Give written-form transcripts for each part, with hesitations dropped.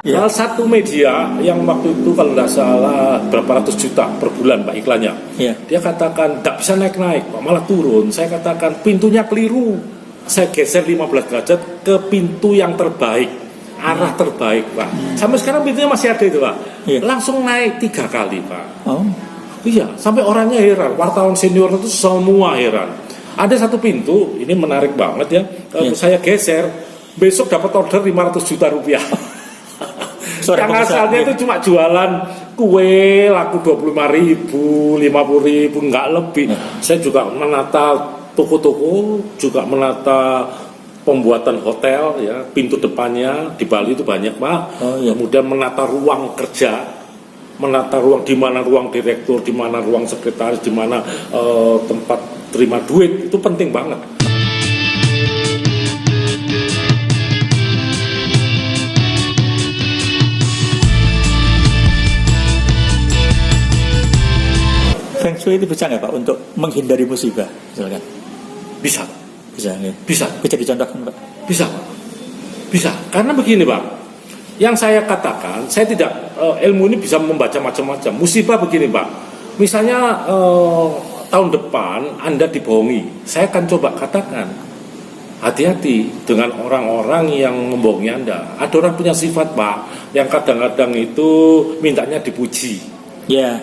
Salah satu media yang waktu itu kalau nggak salah berapa ratus juta per bulan Pak iklannya. Dia katakan nggak bisa naik-naik Pak, malah turun. Saya katakan pintunya keliru. Saya geser 15 derajat ke pintu yang terbaik, arah terbaik Pak. Sampai sekarang pintunya masih ada itu Pak. Langsung naik 3 kali Pak. Iya, sampai orangnya heran. Wartawan senior itu semua heran. Ada satu pintu, ini menarik banget ya. Saya geser, besok dapat order 500 juta rupiah. Yang asalnya itu cuma jualan kue laku 25.000, 50.000, nggak lebih. Saya juga menata toko-toko, juga menata pembuatan hotel ya, pintu depannya di Bali itu banyak Pak. Kemudian menata ruang kerja, menata ruang di mana ruang direktur, di mana ruang sekretaris, di mana tempat terima duit, itu penting banget. Feng Shui itu bisa nggak Pak untuk menghindari musibah misalkan? Bisa. Bisa ya? Bisa. Bisa dicontohkan Pak? Bisa Pak. Bisa. Karena begini Pak, yang saya katakan, saya tidak ilmu ini bisa membaca macam-macam. Musibah begini Pak, misalnya tahun depan Anda dibohongi, saya akan coba katakan hati-hati dengan orang-orang yang membohongi Anda. Ada orang punya sifat Pak, yang kadang-kadang itu mintanya dipuji. Ya.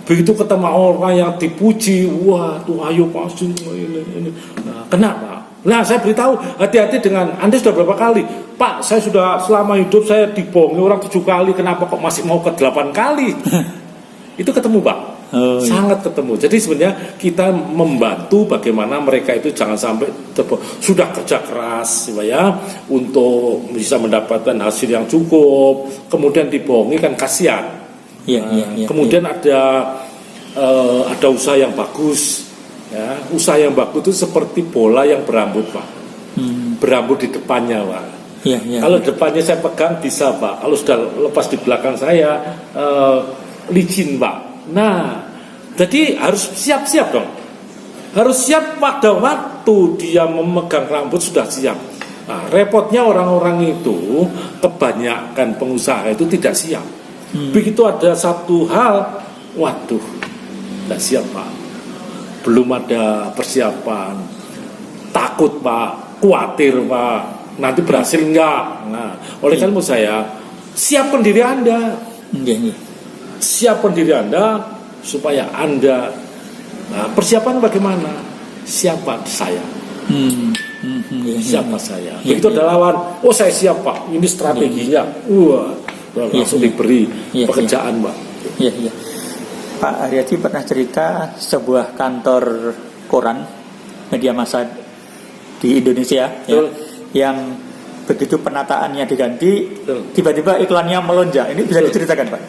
Begitu ketemu orang yang dipuji, wah tuh ayo pasti ini. Nah, kenapa? Nah saya beritahu hati-hati dengan Anda sudah berapa kali? Pak saya sudah selama hidup saya dibohongi orang 7 kali, kenapa kok masih mau ke 8 kali? Itu ketemu Pak. Sangat ketemu. Jadi sebenarnya kita membantu bagaimana mereka itu jangan sampai sudah kerja keras ya untuk bisa mendapatkan hasil yang cukup, kemudian dibohongi kan kasihan. Kemudian ada usaha yang bagus ya. Usaha yang bagus itu seperti bola yang berambut Pak. Berambut di depannya Pak. Kalau depannya saya pegang bisa Pak, kalau sudah lepas di belakang saya licin Pak. Nah jadi harus siap-siap dong. Harus siap pada waktu dia memegang rambut sudah siap. Nah, repotnya orang-orang itu kebanyakan pengusaha itu tidak siap. Begitu ada satu hal, waduh, tidak siap Pak, belum ada persiapan, takut Pak, khawatir Pak, nanti berhasil enggak. Nah, oleh karena saya siapkan diri Anda, siapkan diri Anda supaya Anda, persiapan bagaimana? Siapa saya? Siapa saya? Begitu ada lawan, oh saya siap Pak, ini strateginya, langsung diberi pekerjaan Pak. Pak Haryadi pernah cerita sebuah kantor koran media massa di Indonesia yang begitu penataannya diganti, tiba-tiba iklannya melonjak. Ini bisa diceritakan Pak?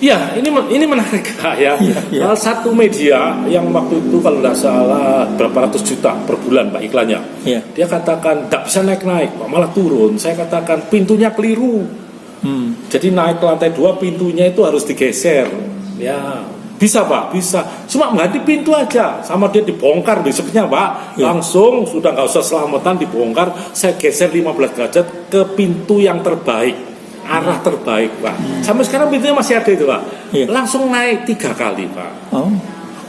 Iya, ini menarik ya. Salah satu media yang waktu itu kalau nggak salah berapa ratus juta per bulan Pak iklannya. Dia katakan nggak bisa naik-naik Pak, malah turun. Saya katakan pintunya keliru. Jadi naik ke lantai 2 pintunya itu harus digeser. Ya, bisa Pak, bisa. Cuma mengganti pintu aja, sama dia dibongkar besoknya Pak. Langsung sudah nggak usah selamatan dibongkar. Saya geser 15 derajat ke pintu yang terbaik, arah terbaik Pak. Sampai sekarang pintunya masih ada itu Pak. Langsung naik 3 kali Pak.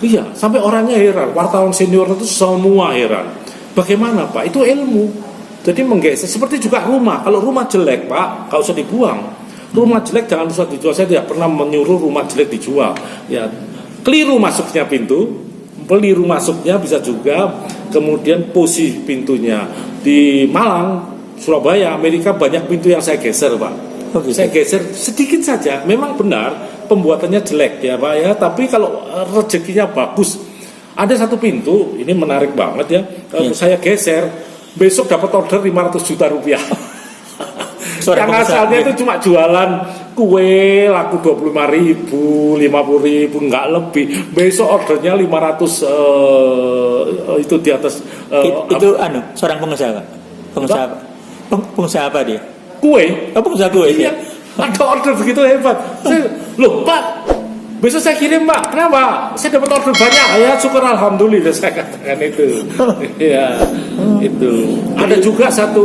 Iya, sampai orangnya heran. Wartawan senior itu semua heran. Bagaimana Pak? Itu ilmu. Jadi menggeser, seperti juga rumah. Kalau rumah jelek Pak, nggak usah dibuang. Rumah jelek jangan usah dijual. Saya tidak pernah menyuruh rumah jelek dijual. Ya, keliru masuknya pintu, keliru masuknya bisa juga. Kemudian posisi pintunya di Malang, Surabaya, Amerika banyak pintu yang saya geser Pak. Saya geser sedikit saja. Memang benar pembuatannya jelek ya Pak ya. Tapi kalau rezekinya bagus, ada satu pintu. Ini menarik banget ya. Kalau saya geser, besok dapat order 500 juta rupiah. Yang asalnya itu cuma jualan kue laku 25.000, 50.000, nggak lebih. Besok ordernya 500 itu di atas. Itu seorang pengusaha Pak. Pengusaha apa dia? Kue. Pengusaha kue. Iya. Ada order begitu hebat. Loh Pak, besok saya kirim Pak. Kenapa? Saya dapat order banyak. Ya syukur alhamdulillah saya katakan itu. Ya itu. Ada juga satu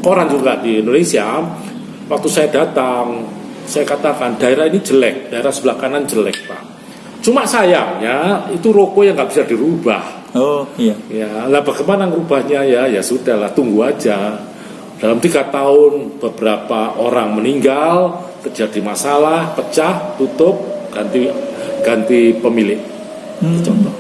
koran juga di Indonesia waktu saya datang, saya katakan daerah ini jelek, daerah sebelah kanan jelek Pak. Cuma sayangnya itu ruko yang nggak bisa dirubah. Oh iya. Ya, lah bagaimana ngerubahnya ya sudahlah, tunggu aja. Dalam 3 tahun beberapa orang meninggal, terjadi masalah, pecah, tutup, ganti pemilik. Contoh.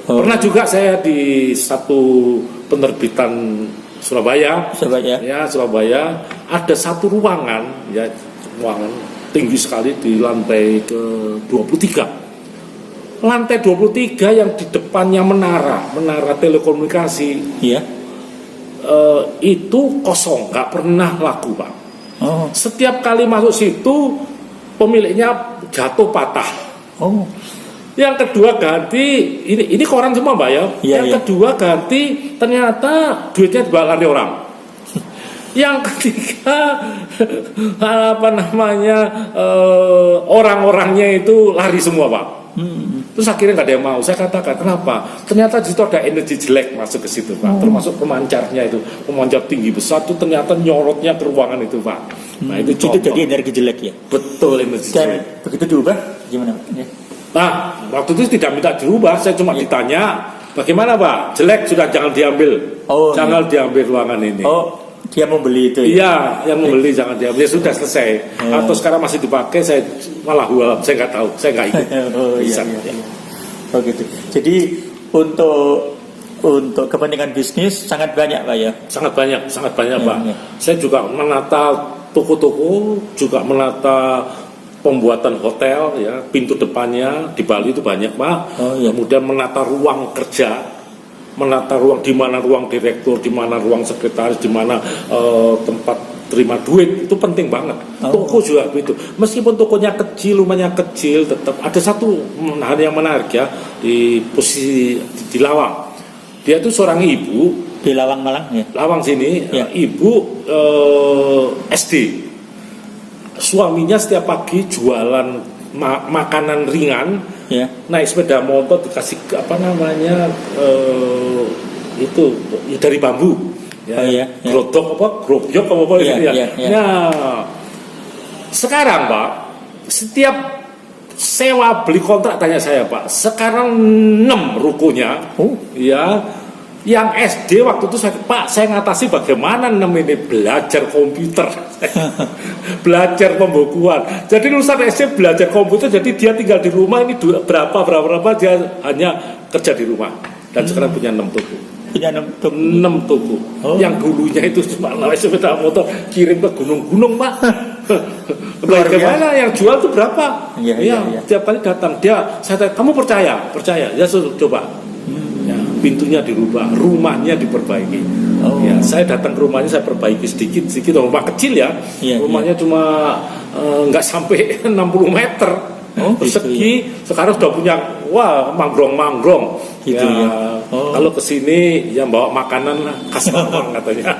Oh. Pernah juga saya di satu penerbitan Surabaya, Surabaya ada satu ruangan, ya ruangan tinggi sekali di lantai ke-23. Lantai 23 yang di depannya menara telekomunikasi. Iya. Itu kosong, nggak pernah laku Pak. Oh. Setiap kali masuk situ pemiliknya jatuh patah. Oh. Yang kedua ganti, ini koran semua Mbak ya. Yang kedua ganti, ternyata duitnya dibawa lari orang. Yang ketiga orang-orangnya itu lari semua Pak. Terus akhirnya nggak ada yang mau. Saya katakan kenapa? Ternyata di situ ada energi jelek masuk ke situ Pak. Termasuk pemancarnya itu, pemancar tinggi besar itu ternyata nyorotnya ke ruangan itu Pak. Nah itu contoh. Itu jadi energi jelek ya. Betul, energi jelek. Dan begitu diubah gimana Pak? Ya. Nah waktu itu tidak minta dirubah. Saya cuma ditanya bagaimana Pak? Jelek sudah jangan diambil. Jangan diambil ruangan ini. Oh, dia mau beli itu ya? Iya, yang membeli jangan diambil. Ya sudah selesai. Atau sekarang masih dipakai, saya malah hualam. Saya nggak tahu, saya nggak ikut. Iya. Oh gitu. Jadi untuk kepentingan bisnis sangat banyak Pak ya? Sangat banyak Pak. Saya juga menata toko-toko, juga menata pembuatan hotel ya, pintu depannya di Bali itu banyak Pak. Kemudian menata ruang kerja, menata ruang di mana ruang direktur, di mana ruang sekretaris, di mana tempat terima duit, itu penting banget. Toko juga begitu. Meskipun tokonya kecil, rumahnya kecil, tetap ada satu hal yang menarik ya di posisi di Lawang. Dia itu seorang ibu di Lawang Malang ya. Lawang sini, ibu SD. Suaminya setiap pagi jualan makanan ringan, naik sepeda motor dikasih itu dari bambu. Grobyok apa ya. Nah, sekarang Pak, setiap sewa beli kontrak tanya saya Pak, sekarang 6 rukonya, yang SD waktu itu saya ngatasi bagaimana 6 ini belajar komputer, belajar pembukuan. Jadi lulusan SD belajar komputer, jadi dia tinggal di rumah ini berapa dia hanya kerja di rumah dan sekarang punya 6 toko. 6 toko. Yang dulunya itu cuma naik sepeda motor kirim ke gunung-gunung Pak. Bagaimana yang jual itu berapa? Tiap kali datang saya tanya, kamu percaya? Ya suruh coba. Pintunya dirubah, rumahnya diperbaiki. Saya datang ke rumahnya, saya perbaiki sedikit. Rumah kecil ya. Rumahnya cuma nggak sampai 60 meter. Persegi, sekarang sudah punya mangrong gitu ya. Kalau kesini yang bawa makanan khas Lawang katanya.